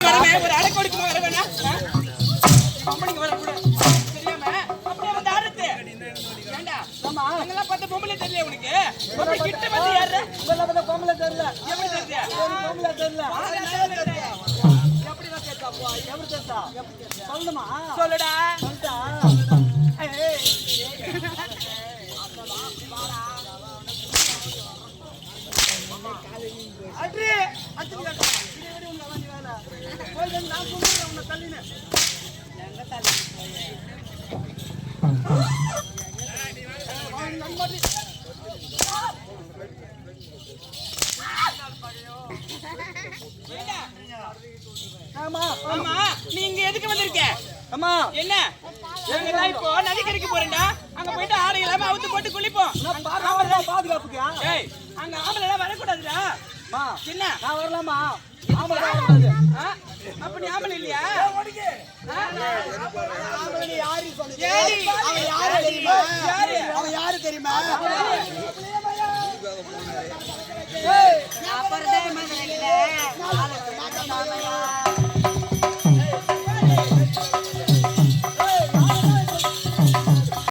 ஒரு அடை கொடுக்குமா வர வேணா பொம்பளைங்க வரக்கூடாது தெரியாம அப்படியே வந்து ஆடுறது ஏண்டா அங்கெல்லாம் பார்த்த பொம்பளை தெரியல உனக்கு பொம்பளை கிட்ட வந்து யாரு பொம்பளை தெரியல எப்படி தெரியல பொம்பளை தெரியல எப்படி கேட்டாப்பா எப்படி கேட்டா சொல்லுமா சொல்லுடா சொல்டா அட்ரி அட்ரி கேட்டா இது உங்க வந்து வேலை போய் நான் சொல்றேன் உன்னை தள்ளினே எங்க தள்ளி நீங்க எதுக்கு வந்திருக்க அம்மா என்ன இப்போ நதிக்கரைக்கு போறேன்டா அங்க போயிட்டு ஆடை இல்லாம அவுத்து போட்டு குளிப்போம் பாதுகாப்புக்கு அங்க ஆம்பளை எல்லாம் வரக்கூடாதுடா என்ன நான் வரலாமா அப்ப நீ ஆம்பளை இல்லையா யாரு தெரியுமா